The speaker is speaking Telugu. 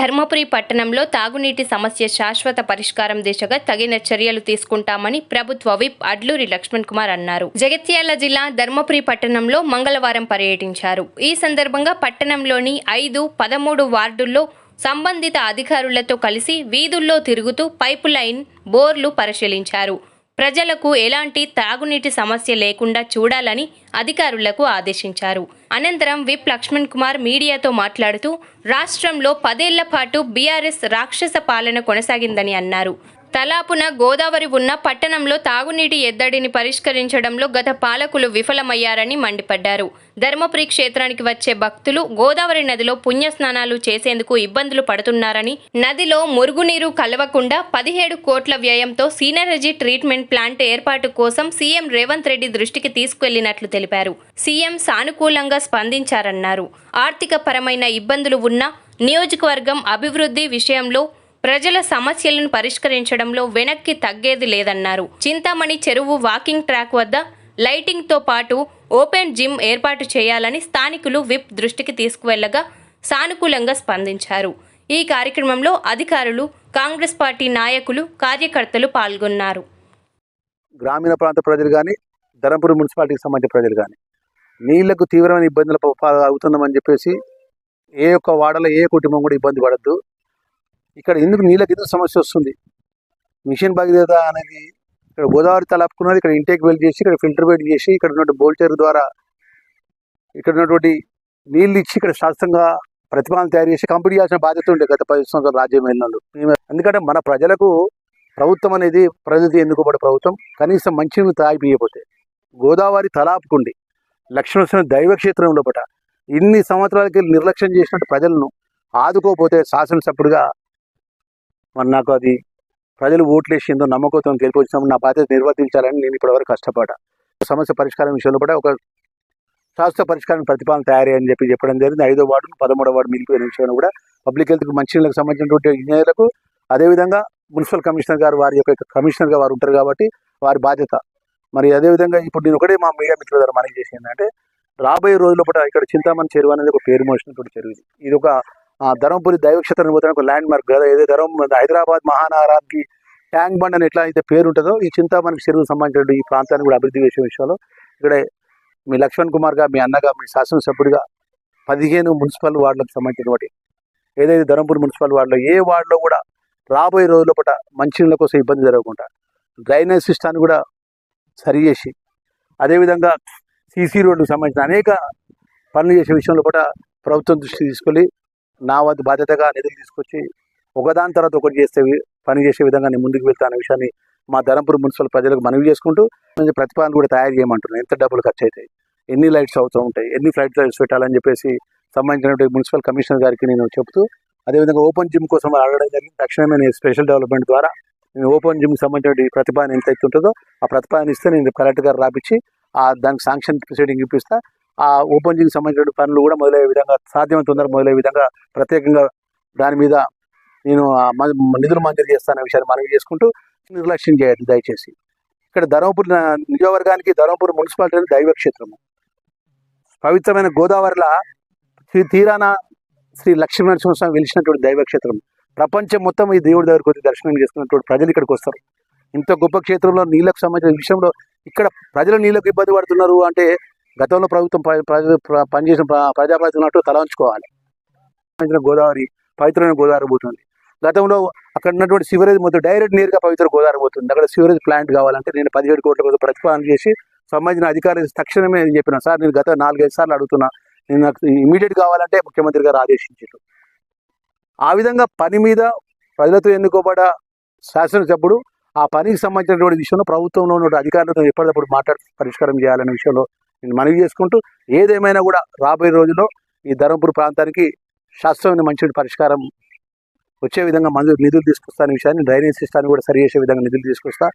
ధర్మపురి పట్టణంలో తాగునీటి సమస్య శాశ్వత పరిష్కారం దిశగా తగిన చర్యలు తీసుకుంటామని ప్రభుత్వ విప్ అడ్లూరి లక్ష్మణ్ కుమార్ అన్నారు. జగిత్యాల జిల్లా ధర్మపురి పట్టణంలో మంగళవారం పర్యటించారు. ఈ సందర్భంగా పట్టణంలోని 5, 13 వార్డుల్లో సంబంధిత అధికారులతో కలిసి వీధుల్లో తిరుగుతూ పైపు లైన్, బోర్లు పరిశీలించారు. ప్రజలకు ఎలాంటి తాగునీటి సమస్య లేకుండా చూడాలని అధికారులకు ఆదేశించారు. అనంతరం విప్ లక్ష్మణ్ కుమార్ మీడియాతో మాట్లాడుతూ రాష్ట్రంలో 10 ఏళ్ల పాటు బీఆర్ఎస్ రాక్షస పాలన కొనసాగిందని అన్నారు. తలాపున గోదావరి ఉన్న పట్టణంలో తాగునీటి ఎద్దడిని పరిష్కరించడంలో గత పాలకులు విఫలమయ్యారని మండిపడ్డారు. ధర్మపురి క్షేత్రానికి వచ్చే భక్తులు గోదావరి నదిలో పుణ్యస్నానాలు చేసేందుకు ఇబ్బందులు పడుతున్నారని, నదిలో మురుగునీరు కలవకుండా 17 కోట్ల వ్యయంతో సీనరజీ ట్రీట్మెంట్ ప్లాంట్ ఏర్పాటు కోసం సీఎం రేవంత్ రెడ్డి దృష్టికి తీసుకెళ్లినట్లు తెలిపారు. సీఎం సానుకూలంగా స్పందించారన్నారు. ఆర్థిక పరమైన ఇబ్బందులు ఉన్న నియోజకవర్గం అభివృద్ధి విషయంలో ప్రజల సమస్యలను పరిష్కరించడంలో వెనక్కి తగ్గేది లేదన్నారు. చింతామణి చెరువు వాకింగ్ ట్రాక్ వద్ద లైటింగ్తో పాటు ఓపెన్ జిమ్ ఏర్పాటు చేయాలని స్థానికులు విప్ దృష్టికి తీసుకువెళ్లగా సానుకూలంగా స్పందించారు. ఈ కార్యక్రమంలో అధికారులు, కాంగ్రెస్ పార్టీ నాయకులు, కార్యకర్తలు పాల్గొన్నారు. గ్రామీణ ప్రాంత ప్రజలు కానీ, ధర్మపురి మున్సిపాలిటీకి సంబంధించిన ప్రజలు కానీ నీళ్లకు తీవ్రమైన ఇబ్బందులు అవుతున్నామని చెప్పేసి ఏ ఒక్క వాడలో ఏ కుటుంబం కూడా ఇబ్బంది పడద్దు. ఇక్కడ నీళ్ళకి సమస్య వస్తుంది. మిషన్ భగీరథ అనేది ఇక్కడ గోదావరి తలాపుకున్నది, ఇక్కడ ఇంటేక్ వెల్ చేసి, ఇక్కడ ఫిల్టర్ వెల్ చేసి, ఇక్కడ ఉన్నటువంటి బోల్చర్ ద్వారా ఇక్కడ ఉన్నటువంటి నీళ్ళు ఇచ్చి ఇక్కడ శాస్త్రంగా ప్రతిపాదన తయారు చేసి కంప్లీట్ చేయాల్సిన బాధ్యత ఉండే గత 10 సంవత్సరాలు రాజ్యం వెళ్ళినాడు. ఎందుకంటే మన ప్రజలకు ప్రభుత్వం అనేది ప్రజలతో ఎన్నుకోబడే ప్రభుత్వం కనీసం మంచిని తాగిపోయకపోతే గోదావరి తలాపుకుండి లక్ష్మణ దైవక్షేత్రం లోపల ఇన్ని సంవత్సరాలకి నిర్లక్ష్యం చేసినట్టు ప్రజలను ఆదుకోపోతే శాసనసభ్యుడిగా మరి నాకు అది ప్రజలు ఓట్లేసిందో నమ్మకంతో గెలిపొచ్చినప్పుడు నా బాధ్యత నిర్వర్తించాలని నేను ఇప్పటివరకు కష్టపడ్డా. సమస్య పరిష్కారం విషయంలో కూడా ఒక శాశ్వత పరిష్కారం ప్రతిపాదన తయారీ అని చెప్పడం జరిగింది. 5వ వార్డు, 13వ వార్డు మిగిలిపోయిన విషయంలో కూడా పబ్లిక్ హెల్త్కి మంచినీళ్ళకి సంబంధించినటువంటి ఇంజనీర్లకు, అదేవిధంగా మున్సిపల్ కమిషనర్ గారు వారి యొక్క కమిషనర్గా వారు ఉంటారు కాబట్టి వారి బాధ్యత. మరి అదేవిధంగా ఇప్పుడు నేను ఒకటే మా మీడియా మిత్రుల ద్వారా మనకి చేసి ఏంటంటే రాబోయే రోజుల పూట ఇక్కడ చింతామణి చెరువు అనేది ఒక పేరు మోసినటువంటి చెరువు. ఇది ఒక ధర్మపురి దైవక్షేత్రం పోతానికి ఒక ల్యాండ్ మార్క్ కదా. ఏదో హైదరాబాద్ మహానగరానికి ట్యాంక్ బండ్ అని ఎట్లా అయితే పేరు ఉంటుందో ఈ చింతామణి చెరువుకు సంబంధించిన ఈ ప్రాంతాన్ని కూడా అభివృద్ధి చేసే విషయంలో ఇక్కడ మీ లక్ష్మణ్ కుమార్గా, మీ అన్నగా, మీ శాసనసభ్యుడిగా 15 మున్సిపల్ వార్డులకు సంబంధించినటువంటి ఏదైతే ధర్మపురి మున్సిపల్ వార్డులో ఏ వార్డులో కూడా రాబోయే రోజుల పూట మంచినీళ్ళ కోసం ఇబ్బంది జరగకుండా డ్రైనేజ్ సిస్టాన్ని కూడా సరి చేసి, అదేవిధంగా సీసీ రోడ్లకు సంబంధించిన అనేక పనులు చేసే విషయంలో కూడా ప్రభుత్వం దృష్టి తీసుకొని నా వద్ద బాధ్యతగా నిధులు తీసుకొచ్చి ఒకదాని తర్వాత ఒకటి పని చేసే విధంగా నేను ముందుకు వెళ్తాను విషయాన్ని మా ధర్మపురి మున్సిపల్ ప్రజలకు మనవి చేసుకుంటూ ప్రతిపాదన కూడా తయారు చేయమంటున్నాను. ఎంత డబ్బులు ఖర్చు అవుతాయి, ఎన్ని లైట్స్ అవుతూ ఉంటాయి, ఎన్ని ఫ్లైట్ లైట్స్ పెట్టాలని చెప్పేసి సంబంధించినటువంటి మున్సిపల్ కమిషనర్ గారికి నేను చెప్తూ, అదేవిధంగా ఓపెన్ జిమ్ కోసం అడగడం జరిగింది. తక్షణమే నేను స్పెషల్ డెవలప్మెంట్ ద్వారా నేను ఓపెన్ జిమ్కి సంబంధించిన ప్రతిపాదన ఎంత అయితే ఉంటుందో ఆ ప్రతిపాదన ఇస్తే నేను కలెక్టర్ గారు రాపించి దానికి శాంక్షన్ ప్రొసీడింగ్ ఇప్పిస్తా. ఆ ఓపెన్ జిమ్కి సంబంధించిన పనులు కూడా మొదలయ్యే విధంగా సాధ్యమైన తొందరగా మొదలయ్యే విధంగా ప్రత్యేకంగా దాని మీద నేను నిధులు మంజూరు చేస్తాననే విషయాన్ని మనవి చేసుకుంటూ నిర్లక్ష్యం చేయద్దు దయచేసి. ఇక్కడ ధర్మపురి నియోజకవర్గానికి ధర్మపురి మున్సిపాలిటీ దైవక్షేత్రము. పవిత్రమైన గోదావరిలో తీరాన శ్రీ లక్ష్మీనరసింహస్వామి వెలిసినటువంటి దైవక్షేత్రం. ప్రపంచం మొత్తం ఈ దేవుడి దగ్గరికి వచ్చి దర్శనం చేసుకున్నటువంటి ప్రజలు ఇక్కడికి వస్తారు. ఇంత గొప్ప క్షేత్రంలో నీళ్ళకు సంబంధించిన విషయంలో ఇక్కడ ప్రజలు నీళ్ళకు ఇబ్బంది పడుతున్నారు అంటే గతంలో ప్రభుత్వం పనిచేసిన ప్రజాప్రతినిధులు తల ఉంచుకోవాలి. గోదావరి పవిత్రమైన గోదావరి పోతుంది. గతంలో అక్కడ ఉన్నటువంటి సివరేజ్ మొత్తం డైరెక్ట్ నేరుగా పవిత్ర గోదావరి పోతుంది. అక్కడ సివరేజ్ ప్లాంట్ కావాలంటే నేను 17 కోట్ల కోసం ప్రతిపాదన చేసి సంబంధించిన అధికారులు తక్షణమే చెప్పిన సార్ నేను గత 4-5 సార్లు అడుగుతున్నా, నేను నాకు ఇమీడియట్ కావాలంటే ముఖ్యమంత్రి గారు ఆదేశించారు. ఆ విధంగా పని మీద ప్రజలతో ఎన్నుకోబడ్డ శాసనసభ్యుడు ఆ పనికి సంబంధించినటువంటి విషయంలో ప్రభుత్వంలో ఉన్న అధికారులతో ఎప్పటికప్పుడు మాట్లాడి పరిష్కారం చేయాలనే విషయంలో నేను మనవి చేసుకుంటూ, ఏదేమైనా కూడా రాబోయే రోజుల్లో ఈ ధర్మపురి ప్రాంతానికి శాస్త్రమైన మంచి పరిష్కారం వచ్చే విధంగా నిధులు తీసుకొస్తానే విషయాన్ని, డ్రైనేజ్ సిస్టాన్ని కూడా సరి చేసే విధంగా నిధులు తీసుకొస్తా.